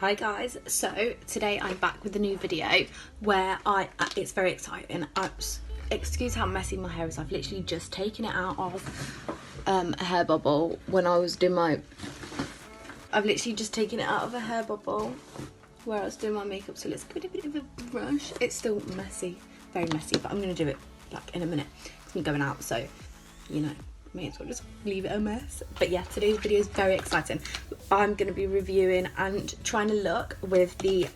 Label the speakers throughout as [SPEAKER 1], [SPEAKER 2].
[SPEAKER 1] Hi guys, so today I'm back with a new video where it's very exciting. Excuse how messy my hair is. I've literally just taken it out of a hair bubble when I was doing my I've literally just taken it out of a hair bubble where I was doing my makeup, so let's give it a bit of a brush. It's still messy, very messy, but I'm going to do it like in a minute. It's me going out, so you know, may as well just leave it a mess. But yeah, today's video is very exciting. I'm going to be reviewing and trying to look with the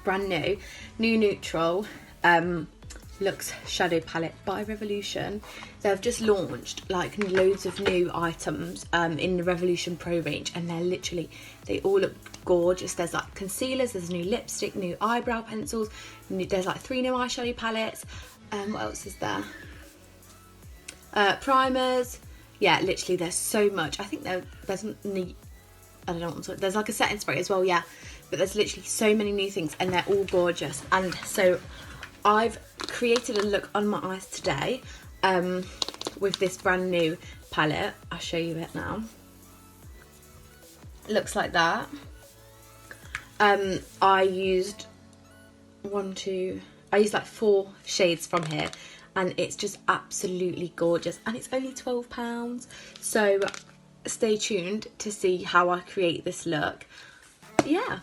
[SPEAKER 1] brand new neutral Luxe Shadow palette by Revolution. They've just launched like loads of new items in the Revolution Pro range, and they all look gorgeous. There's like concealers, there's new lipstick, new eyebrow pencils, there's like 3 new eyeshadow palettes. What else is there? Primers. Yeah, literally there's so much. I think there's like a setting spray as well, yeah, but there's literally so many new things and they're all gorgeous. And so I've created a look on my eyes today with this brand new palette. I'll show you it now. It looks like that. I used like 4 shades from here, and it's just absolutely gorgeous, and it's only £12. So stay tuned to see how I create this look. Yeah,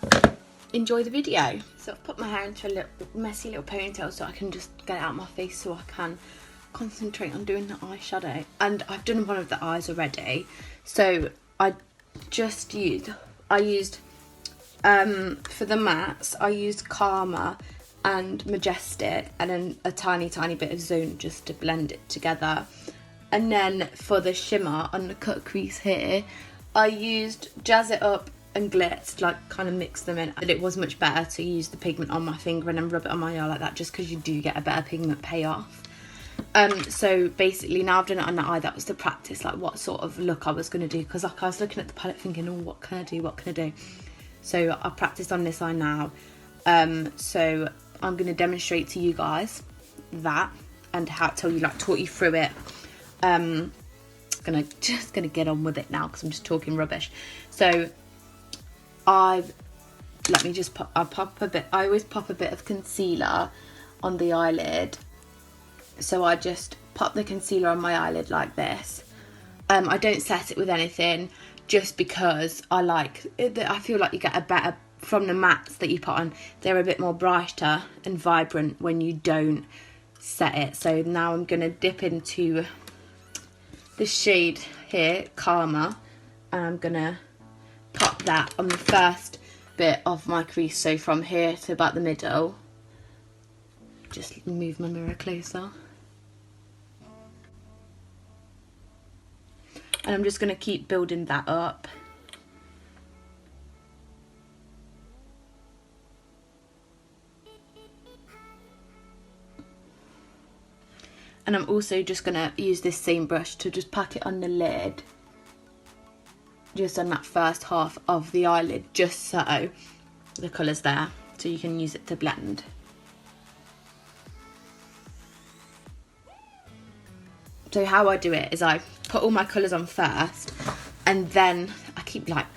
[SPEAKER 1] enjoy the video. So I've put my hair into a messy little ponytail so I can just get it out of my face so I can concentrate on doing the eyeshadow. And I've done one of the eyes already, so I used for the mattes I used Karma and Majestic, and then a tiny bit of Zone just to blend it together. And then for the shimmer on the cut crease here, I used Jazz It Up and Glitz, like kind of mix them in. And it was much better to use the pigment on my finger and then rub it on my eye like that, just because you do get a better pigment payoff. So basically now I've done it on the eye, that was to practice like what sort of look I was going to do, because like I was looking at the palette thinking, oh, what can I do? So I practiced on this eye now. So I'm going to demonstrate to you guys that and talk you through it. Just gonna get on with it now because I'm just talking rubbish. So I always pop a bit of concealer on the eyelid. So I just pop the concealer on my eyelid like this. I don't set it with anything, just because I feel like you get a better from the mattes that you put on. They're a bit more brighter and vibrant when you don't set it. So now I'm gonna dip into the shade here, Karma, and I'm gonna pop that on the first bit of my crease, so from here to about the middle. Just move my mirror closer. And I'm just gonna keep building that up. And I'm also just going to use this same brush to just pack it on the lid, just on that first half of the eyelid, just so the colour's there, so you can use it to blend. So how I do it is I put all my colours on first, and then I keep like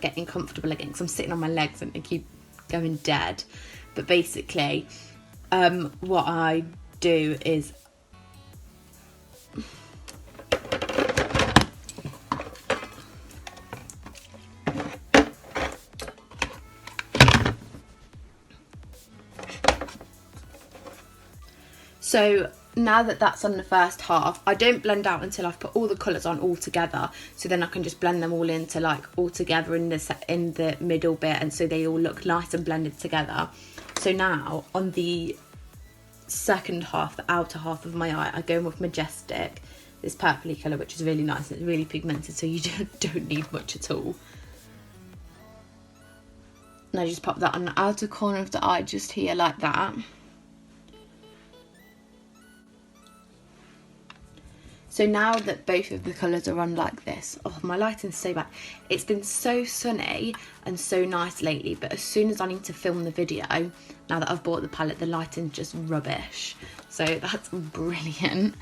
[SPEAKER 1] getting comfortable again because I'm sitting on my legs and they keep going dead. But basically what I do is so now that that's on the first half, I don't blend out until I've put all the colours on all together, so then I can just blend them all into like all together in the middle bit, and so they all look nice and blended together. So now on the second half, the outer half of my eye, I go in with Majestic, this purpley colour, which is really nice. It's really pigmented, so you don't need much at all. And I just pop that on the outer corner of the eye, just here like that. So now that both of the colours are on like this, oh, my lighting's so bad. It's been so sunny and so nice lately, but as soon as I need to film the video, now that I've bought the palette, the lighting's just rubbish. So that's brilliant.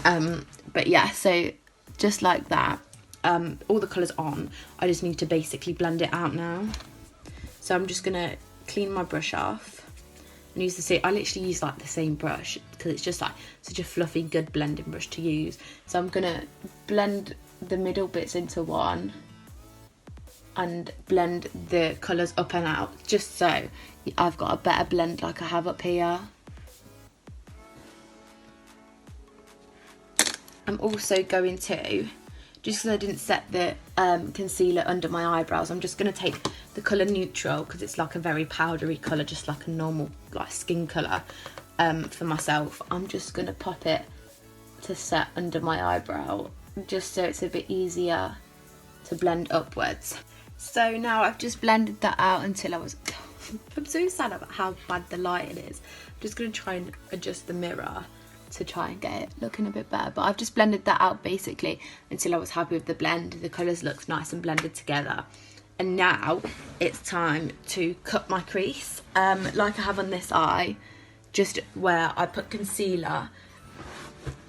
[SPEAKER 1] But yeah, so just like that, all the colours on, I just need to basically blend it out now. So I'm just gonna clean my brush off and use the same. I literally use like the same brush because it's just like such a fluffy, good blending brush to use. So I'm gonna blend the middle bits into one and blend the colours up and out, just so I've got a better blend like I have up here. I'm also going to, just because I didn't set the concealer under my eyebrows, I'm just going to take the colour Neutral, because it's like a very powdery colour, just like a normal like skin colour for myself. I'm just going to pop it to set under my eyebrow, just so it's a bit easier to blend upwards. So now I've just blended that out until I was... I'm so sad about how bad the lighting is. I'm just going to try and adjust the mirror to try and get it looking a bit better, but I've just blended that out basically until I was happy with the blend. The colours looked nice and blended together, and now it's time to cut my crease like I have on this eye, just where I put concealer.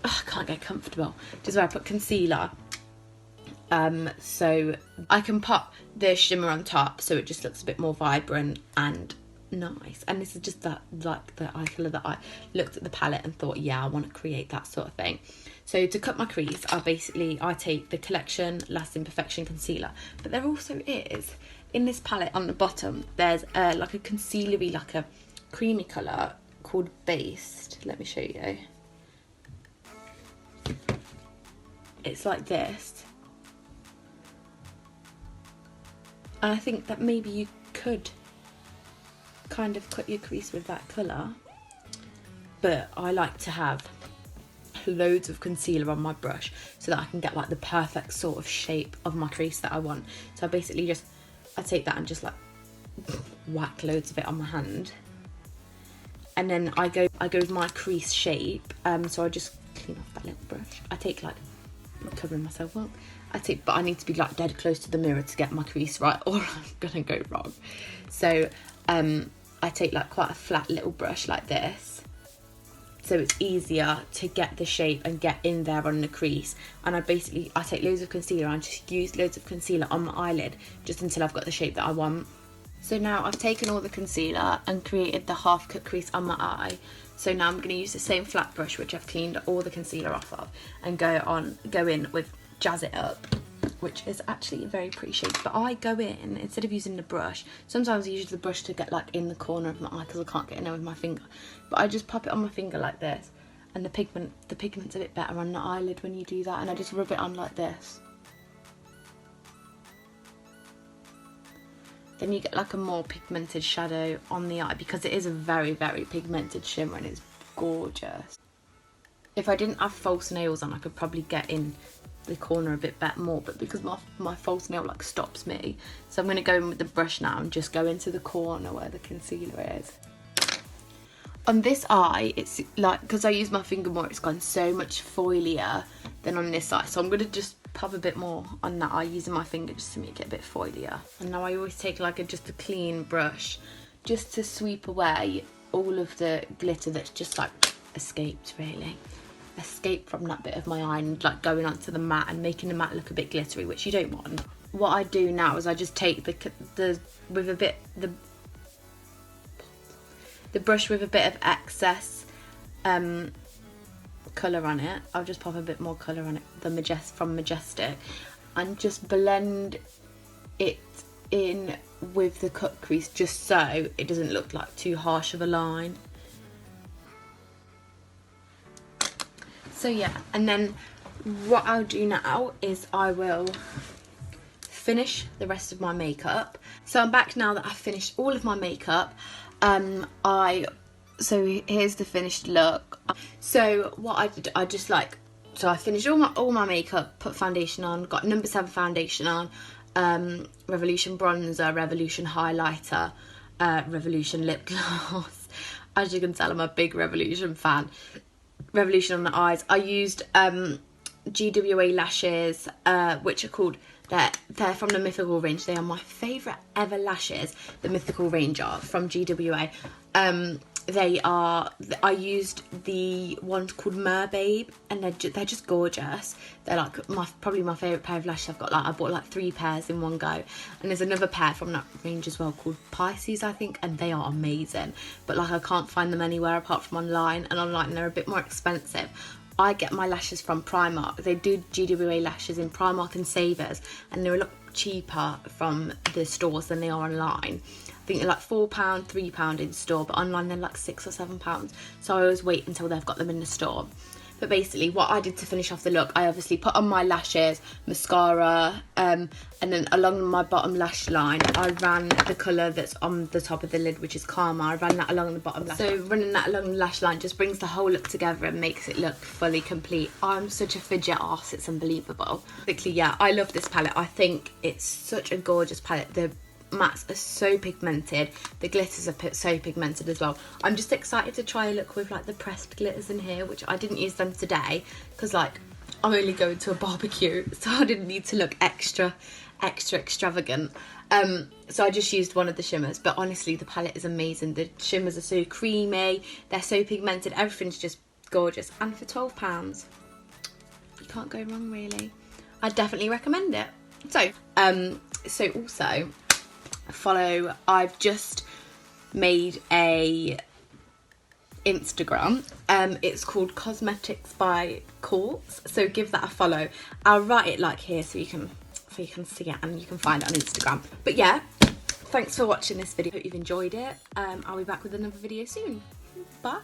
[SPEAKER 1] Oh, I can't get comfortable. Just where I put concealer, so I can pop the shimmer on top so it just looks a bit more vibrant and nice. And this is just that, like the eye colour that I looked at the palette and thought, yeah, I want to create that sort of thing. So to cut my crease, I take the Collection Lasting Perfection concealer, but there also is in this palette on the bottom, there's like a concealery, like a creamy colour called Based. Let me show you. It's like this, and I think that maybe you could kind of cut your crease with that colour, but I like to have loads of concealer on my brush so that I can get like the perfect sort of shape of my crease that I want. So I basically I take that and just like whack loads of it on my hand, and then I go with my crease shape. So I just clean off that little brush. I take like, I'm covering myself up, but I need to be like dead close to the mirror to get my crease right, or I'm gonna go wrong. So I take like quite a flat little brush like this, so it's easier to get the shape and get in there on the crease. And I take loads of concealer and just use loads of concealer on my eyelid just until I've got the shape that I want. So now I've taken all the concealer and created the half cut crease on my eye. So now I'm going to use the same flat brush which I've cleaned all the concealer off of and go in with Jazz It Up, which is actually a very pretty shade. But I go in, instead of using the brush, sometimes I use the brush to get like in the corner of my eye because I can't get in there with my finger, but I just pop it on my finger like this, and the pigment's a bit better on the eyelid when you do that, and I just rub it on like this. Then you get like a more pigmented shadow on the eye, because it is a very, very pigmented shimmer and it's gorgeous. If I didn't have false nails on, I could probably get in the corner a bit more, but because my false nail like stops me, so I'm going to go in with the brush now and just go into the corner where the concealer is. On this eye, it's like, because I use my finger more, it's gone so much foilier than on this eye, so I'm going to just pop a bit more on that eye using my finger just to make it a bit foilier. And now I always take like just a clean brush just to sweep away all of the glitter that's just like escaped from that bit of my eye, and like going onto the matte and making the matte look a bit glittery, which you don't want. What I do now is I just take the brush with a bit of excess colour on it. I'll just pop a bit more colour on it, from Majestic, and just blend it in with the cut crease just so it doesn't look like too harsh of a line. So yeah, and then what I'll do now is I will finish the rest of my makeup. So I'm back now that I've finished all of my makeup. So here's the finished look. So what I did, I finished all my makeup, put foundation on, got No. 7 foundation on, Revolution bronzer, Revolution highlighter, Revolution lip gloss. As you can tell, I'm a big Revolution fan. Revolution on the eyes. I used GWA lashes, which are called, they're from the Mythical range. They are my favourite ever lashes. The Mythical range are from GWA. I used the ones called Merbabe, and they're just gorgeous. They're like probably my favourite pair of lashes I've got. Like I bought like 3 pairs in one go, and there's another pair from that range as well called Pisces, I think, and they are amazing. But like I can't find them anywhere apart from online, and online they're a bit more expensive. I get my lashes from Primark. They do GWA lashes in Primark and Savers, and they're a lot cheaper from the stores than they are online. I think they're like £4, £3 in store, but online they're like £6 or £7. So I always wait until they've got them in the store. But basically what I did to finish off the look, I obviously put on my lashes, mascara, and then along my bottom lash line, I ran the colour that's on the top of the lid, which is Karma. I ran that along the bottom lash. So running that along the lash line just brings the whole look together and makes it look fully complete. I'm such a fidget arse, it's unbelievable. Basically, yeah, I love this palette. I think it's such a gorgeous palette. The mattes are so pigmented, the glitters are so pigmented as well. I'm just excited to try a look with like the pressed glitters in here, which I didn't use them today because like I'm only going to a barbecue, so I didn't need to look extra extravagant. So I just used one of the shimmers, but honestly the palette is amazing. The shimmers are so creamy, they're so pigmented, everything's just gorgeous, and for £12 you can't go wrong really. I definitely recommend it. So also follow, I've just made a Instagram, it's called Cosmetics by Quartz, so give that a follow. I'll write it like here so you can see it, and you can find it on Instagram. But yeah, thanks for watching this video, hope you've enjoyed it. I'll be back with another video soon. Bye.